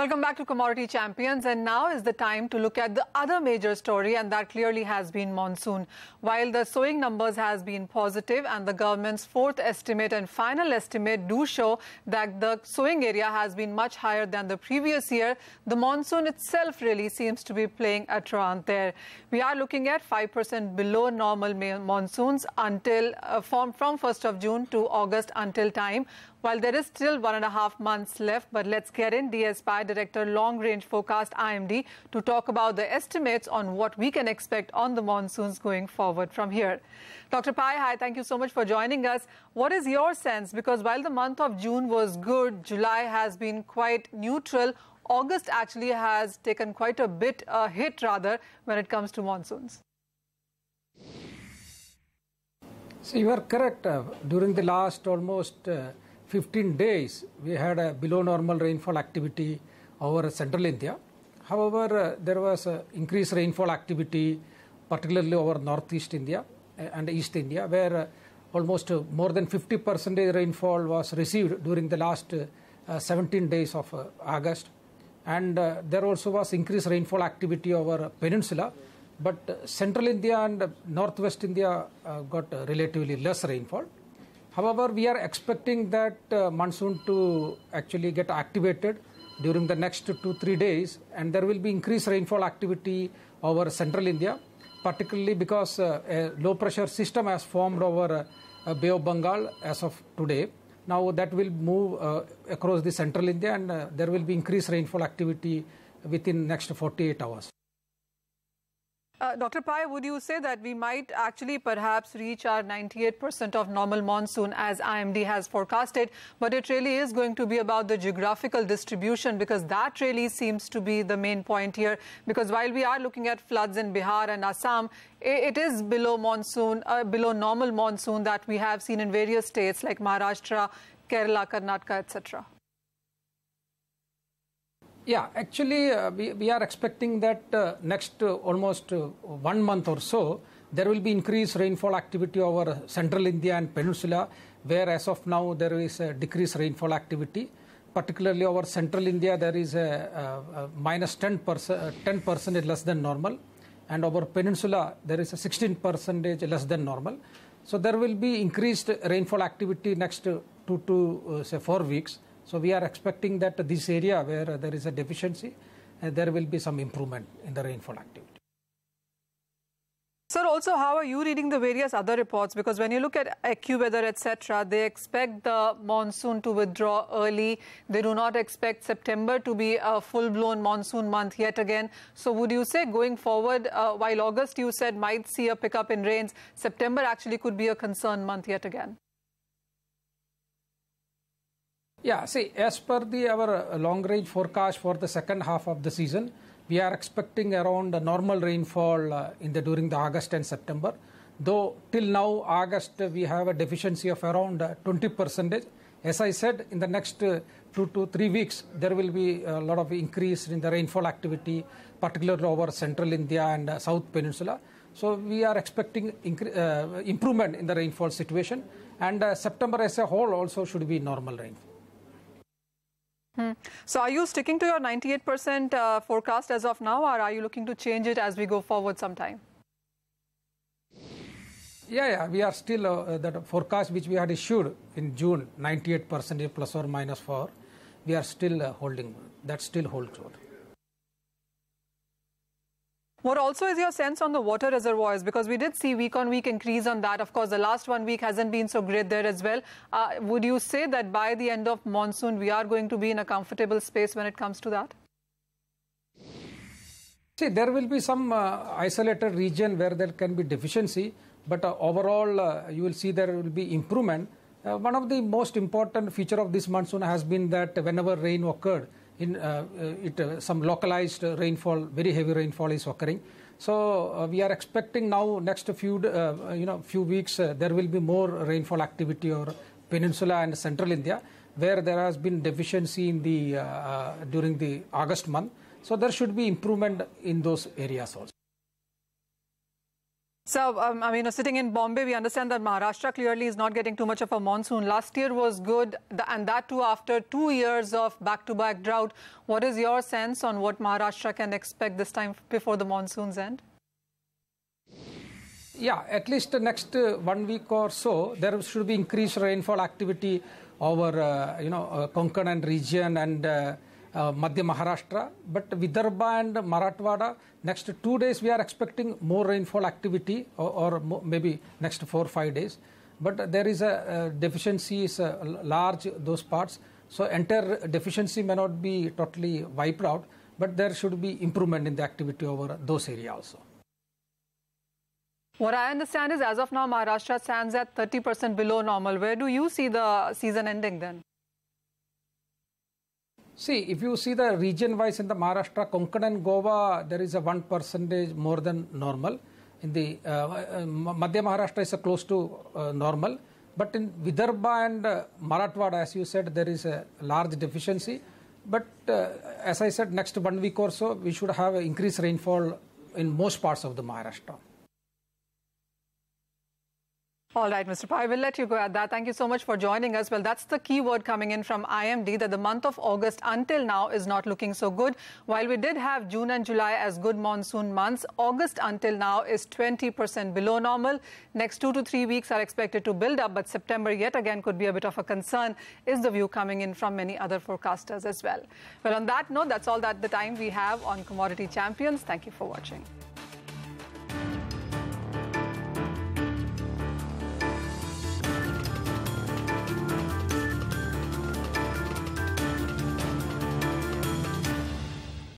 Welcome back to Commodity Champions, and now is the time to look at the other major story, and that clearly has been monsoon. While the sowing numbers has been positive and the government's fourth estimate and final estimate do show that the sowing area has been much higher than the previous year, the monsoon itself really seems to be playing a truant there. We are looking at 5% below normal monsoons until from 1st of June to August until time. While there is still 1.5 months left, but let's get in DSPI Director Long Range Forecast IMD to talk about the estimates on what we can expect on the monsoons going forward from here. Dr. Pai, hi, thank you so much for joining us. What is your sense? Because while the month of June was good, July has been quite neutral. August actually has taken quite a bit, hit rather, when it comes to monsoons. So you are correct. During the last almost 15 days, we had a below normal rainfall activity over central India. However, there was increased rainfall activity, particularly over northeast India and east India, where almost more than 50% rainfall was received during the last 17 days of August. And there also was increased rainfall activity over peninsula, but central India and northwest India got relatively less rainfall. However, we are expecting that monsoon to actually get activated during the next 2-3 days, and there will be increased rainfall activity over central India, particularly because a low pressure system has formed over Bay of Bengal as of today. Now that will move across the central India, and there will be increased rainfall activity within next 48 hours. Dr. Pai, would you say that we might actually perhaps reach our 98% of normal monsoon as IMD has forecasted, but it really is going to be about the geographical distribution, because that really seems to be the main point here, because while we are looking at floods in Bihar and Assam, it is below monsoon, below normal monsoon that we have seen in various states like Maharashtra, Kerala, Karnataka, etc. Yeah, actually, we are expecting that next almost 1 month or so, there will be increased rainfall activity over central India and peninsula, where as of now there is a decreased rainfall activity. Particularly over central India, there is a minus 10% less than normal, and over peninsula there is a 16% less than normal. So there will be increased rainfall activity next 2 to say 4 weeks. So we are expecting that this area where there is a deficiency, there will be some improvement in the rainfall activity. Sir, also how are you reading the various other reports? Because when you look at AccuWeather, etc., they expect the monsoon to withdraw early. They do not expect September to be a full-blown monsoon month yet again. So would you say going forward, while August you said might see a pickup in rains, September actually could be a concern month yet again? Yeah, see, as per our long-range forecast for the second half of the season, we are expecting around normal rainfall during the August and September. Though till now, August, we have a deficiency of around 20%. As I said, in the next 2 to 3 weeks, there will be a lot of increase in the rainfall activity, particularly over central India and South Peninsula. So we are expecting improvement in the rainfall situation, and September as a whole also should be normal rainfall. So are you sticking to your 98% forecast as of now, or are you looking to change it as we go forward sometime? Yeah, we are still, that forecast which we had issued in June, 98% plus or minus 4, we are still holding, that still holds true. What also is your sense on the water reservoirs? Because we did see week-on-week increase on that. Of course, the last 1 week hasn't been so great there as well. Would you say that by the end of monsoon, we are going to be in a comfortable space when it comes to that? See, there will be some isolated region where there can be deficiency, but overall, you will see there will be improvement. One of the most important feature of this monsoon has been that whenever rain occurred, some localized rainfall, very heavy rainfall is occurring. So we are expecting now next few weeks there will be more rainfall activity over peninsula and central India, where there has been deficiency in during the August month. So there should be improvement in those areas also. So, sitting in Bombay, we understand that Maharashtra clearly is not getting too much of a monsoon. Last year was good, and that too after 2 years of back-to-back drought. What is your sense on what Maharashtra can expect this time before the monsoons end? Yeah, at least the next 1 week or so, there should be increased rainfall activity over, Konkan and region and Madhya Maharashtra. But Vidarbha and Marathwada, next 2 days we are expecting more rainfall activity or maybe next 4 or 5 days. But there is a deficiency is large, those parts. So entire deficiency may not be totally wiped out, but there should be improvement in the activity over those areas also. What I understand is as of now, Maharashtra stands at 30% below normal. Where do you see the season ending then? See, if you see the region-wise in the Maharashtra, Konkan and Goa, there is a 1% more than normal. In the Madhya Maharashtra is close to normal. But in Vidarbha and Marathwada, as you said, there is a large deficiency. But as I said, next 1 week or so, we should have increased rainfall in most parts of the Maharashtra. All right, Mr. Pai, we'll let you go at that. Thank you so much for joining us. Well, that's the key word coming in from IMD, that the month of August until now is not looking so good. While we did have June and July as good monsoon months, August until now is 20% below normal. Next 2 to 3 weeks are expected to build up, but September yet again could be a bit of a concern, is the view coming in from many other forecasters as well. Well, on that note, that's all that the time we have on Commodity Champions. Thank you for watching.